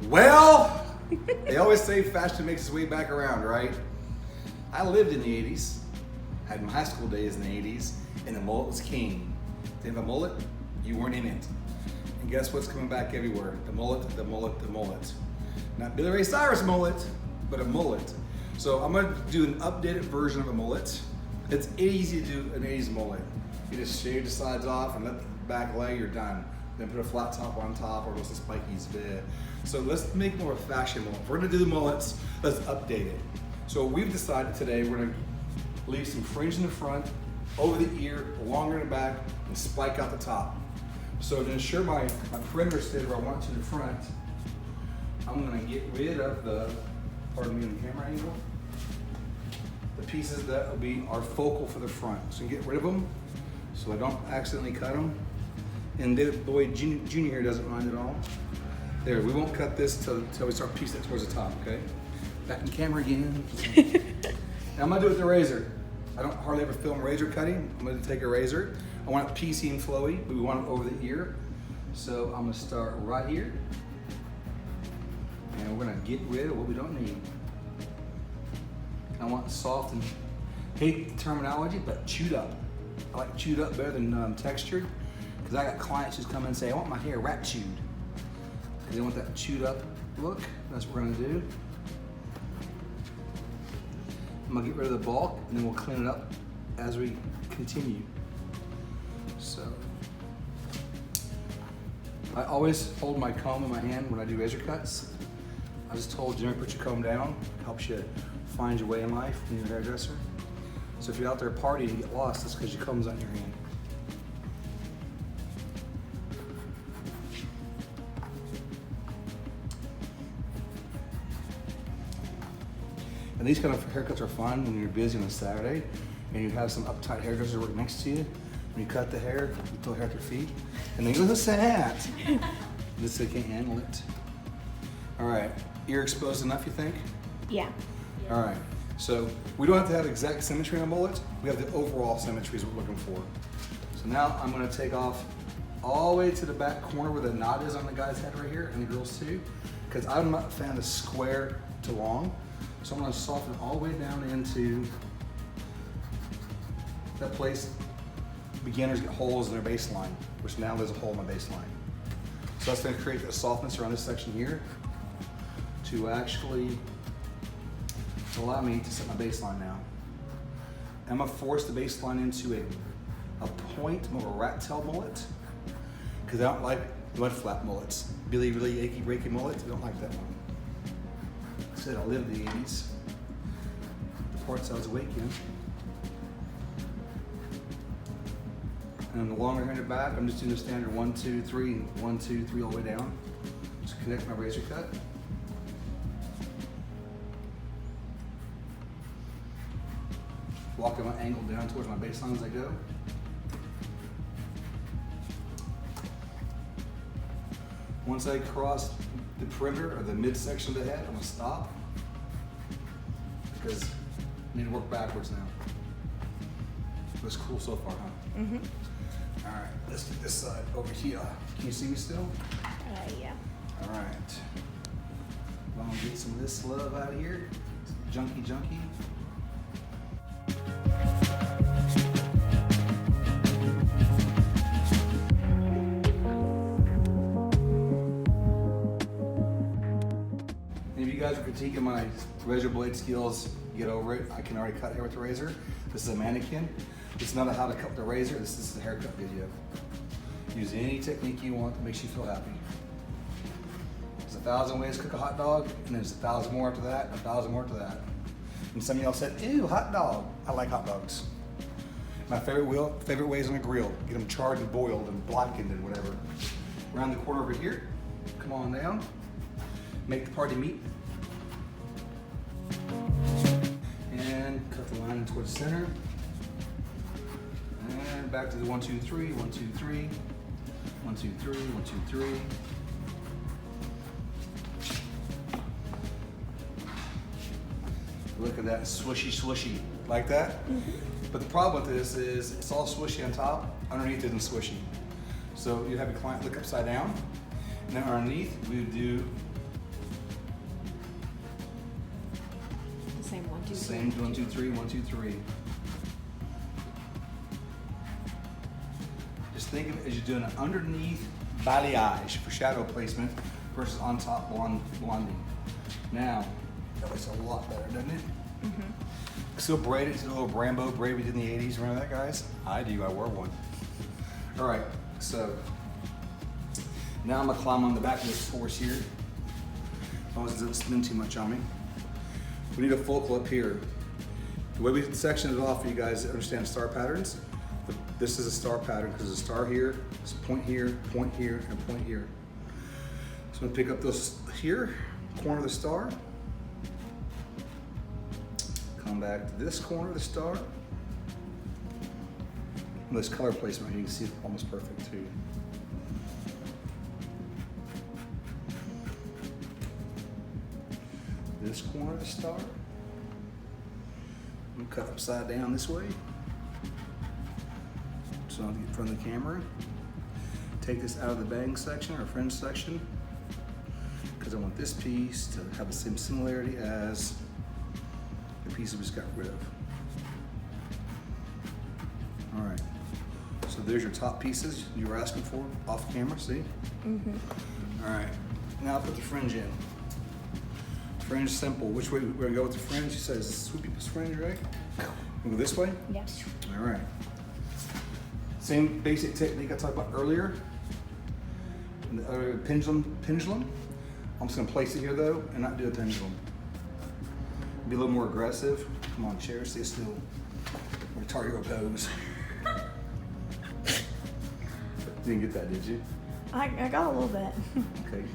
Well, they always say fashion makes its way back around, right? I lived in the 80s, had my high school days in the 80s, and the mullet was king. Didn't have a mullet, you weren't in it. And guess what's coming back everywhere? The mullet, the mullet, the mullet. Not Billy Ray Cyrus mullet, but a mullet. So I'm gonna do an updated version of a mullet. It's easy to do an 80s mullet. You just shave the sides off and let the back lay, you're done. Then put a flat top on top or just a spikies bit. So let's make more of a fashion mullet. If we're gonna do the mullets, let's update it. So we've decided today we're gonna leave some fringe in the front, over the ear, longer in the back, and spike out the top. So to ensure my perimeter stays where I want it to the front, I'm gonna get rid of the, pardon me, the camera angle, the pieces that will be our focal for the front. So get rid of them so I don't accidentally cut them. And David Boyd Jr. here doesn't mind at all. There, we won't cut this till we start piecing it towards the top, okay? Back in camera again. And I'm gonna do it with the razor. I don't hardly ever film razor cutting. I'm gonna take a razor. I want it piecey and flowy, but we want it over the ear. So I'm gonna start right here. And we're gonna get rid of what we don't need. I want soft and, hate the terminology, but chewed up. I like chewed up better than textured, because I got clients who come in and say, I want my hair rat chewed. Because they want that chewed up look. That's what we're gonna do. I'm gonna get rid of the bulk, and then we'll clean it up as we continue. So, I always hold my comb in my hand when I do razor cuts. I was told, you never put your comb down. It helps you find your way in life when you're a hairdresser. So if you're out there partying and get lost, that's because your comb's on your hand. And these kind of haircuts are fun when you're busy on a Saturday and you have some uptight hairdressers work next to you. When you cut the hair, you throw hair at their feet, and they go, what's that? This they can't handle it. All right, ear exposed enough, you think? Yeah. All right, so we don't have to have exact symmetry on mullets. We have the overall symmetry is what we're looking for. So now I'm gonna take off all the way to the back corner where the knot is on the guy's head right here, and the girl's too, because I'm not a fan of square to long. So I'm gonna soften all the way down into that place beginners get holes in their baseline, which now there's a hole in my baseline. So that's gonna create a softness around this section here to actually allow me to set my baseline now. I'm gonna force the baseline into a point, more of a rat tail mullet, because I don't like mud flap mullets. Really achy breaky mullets, I don't like that one. Said I lived the 80s, the parts I was awake in. And the longer hair in the back, I'm just doing the standard 1, 2, 3, 1, 2, 3 all the way down. Just connect my razor cut. Walking my angle down towards my baseline as I go. Once I cross the perimeter or the midsection of the head, I'm gonna stop because I need to work backwards now. Looks cool so far, huh? Mm-hmm. All right, let's get this side over here. Can you see me still? Yeah. All right. I'm gonna get some of this love out of here. Junky. If you guys are critiquing my razor blade skills, get over it. I can already cut hair with the razor. This is a mannequin. It's not a how to cut with the razor. This is a haircut video. Use any technique you want that makes you feel happy. There's 1,000 ways to cook a hot dog, and there's 1,000 more after that, 1,000 more after that. And some of y'all said, ew, hot dog. I like hot dogs. My favorite way is on a grill. Get them charred and boiled and blackened and whatever. Around the corner over here, come on down. Make the party meat. And cut the line towards the center. And back to the 1, 2, 3, 1, 2, 3, 1, 2, 3, 1, 2, 3. Look at that swishy, like that. Mm-hmm. But the problem with this is it's all swishy on top, underneath isn't swishy. So you have your client look upside down, and then underneath we would do 2, 3. Same 1, 2, 3, 1, 2, 3. Just think of it as you're doing an underneath balayage for shadow placement versus on top blonding. Now, that looks a lot better, doesn't it? Mm-hmm. Still braided to the little Brambo braid we did in the 80s. Remember that, guys? I do, I wore one. All right, so now I'm gonna climb on the back of this horse here. As long as it doesn't spin too much on me. We need a focal up here. The way we section it off for you guys to understand star patterns, this is a star pattern because there's a star here, there's a point here, and point here. So I'm gonna pick up this here, corner of the star, come back to this corner of the star. And this color placement, you can see it's almost perfect too. This corner of the star. I'm gonna cut upside down this way. So I'll get in front of the camera. Take this out of the bang section or fringe section because I want this piece to have the same similarity as the piece we just got rid of. All right. So there's your top pieces you were asking for off camera, see? Mm-hmm. All right. Now I'll put the fringe in. Fringe simple. Which way we're gonna go with the fringe? She says swoopy fringe, right? We'll go this way? Yes. All right. Same basic technique I talked about earlier. The pendulum. I'm just gonna place it here though and not do a pendulum. Be a little more aggressive. Come on, chair, stay still. Guitar Hero pose. You didn't get that, did you? I got a little bit. Okay.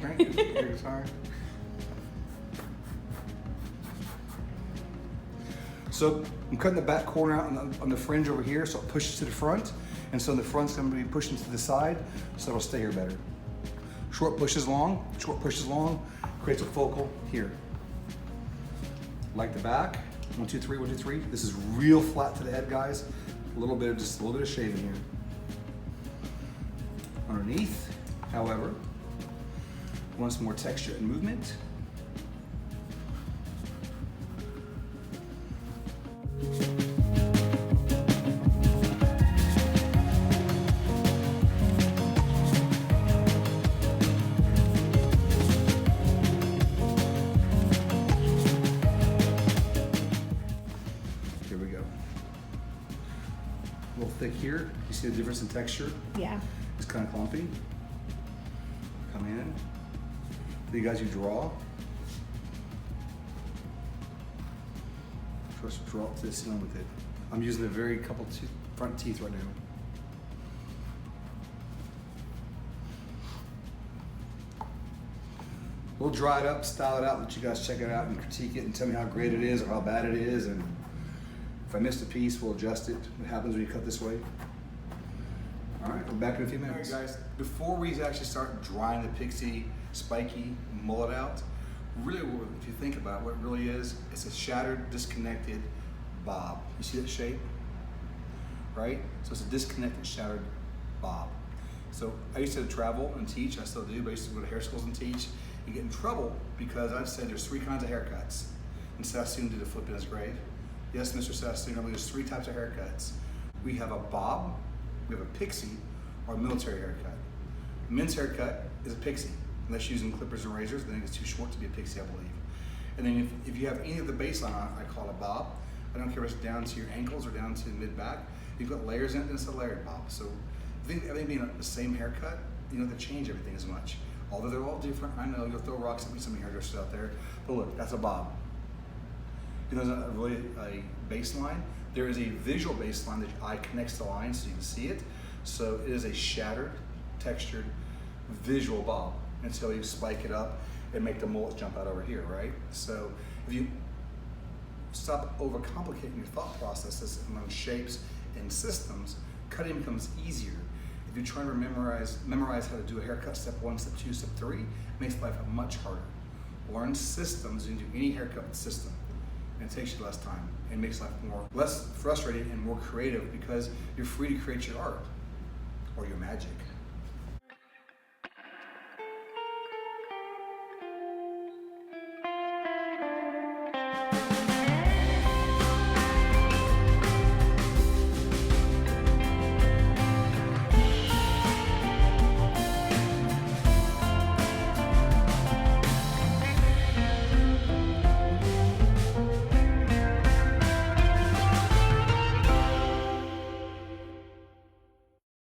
Right? Your guitar. So I'm cutting the back corner out on the fringe over here so it pushes to the front. And so the front's gonna be pushing to the side so it'll stay here better. Short pushes long, creates a focal here. Like the back, 1, 2, 3, 1, 2, 3. This is real flat to the head, guys. Just a little bit of shaving here. Underneath, however, want some more texture and movement. Here we go. A little thick here. You see the difference in texture? Yeah. It's kind of clumpy. Come in. For you guys who draw, first draw up to the ceiling with it. I'm using a very couple front teeth right now. We'll dry it up, style it out, let you guys check it out and critique it and tell me how great it is or how bad it is. And if I missed a piece, we'll adjust it. What happens when you cut this way? All right, we're back in a few minutes. All right, guys, before we actually start drying the pixie, spiky mullet out, really, if you think about it, what it really is, it's a shattered, disconnected bob. You see that shape? Right? So it's a disconnected, shattered bob. So I used to travel and teach, I still do, but I used to go to hair schools and teach. You get in trouble because I said there's 3 kinds of haircuts. And Sassoon did a flip in his grade. Yes, Mr. Sassoon, there's 3 types of haircuts. We have a bob, we have a pixie, or a military haircut. A men's haircut is a pixie, unless you're using clippers and razors, then it's too short to be a pixie, I believe. And then if you have any of the baseline on it, I call it a bob. I don't care if it's down to your ankles or down to the mid-back. If you've got layers in it, then it's a layered bob. So I think everything being the same haircut, you don't have to change everything as much. Although they're all different, I know you'll throw rocks at me, some hairdressers out there, but look, that's a bob. You know, there's not really a baseline. There is a visual baseline that your eye connects to lines so you can see it. So it is a shattered, textured, visual bob until you spike it up and make the mullets jump out over here, right? So if you stop overcomplicating your thought processes among shapes and systems, cutting becomes easier. If you're trying to memorize how to do a haircut, step 1, step 2, step 3, it makes life much harder. Learn systems, you can do any haircut with system, and it takes you less time. It makes life less frustrating and more creative because you're free to create your art or your magic.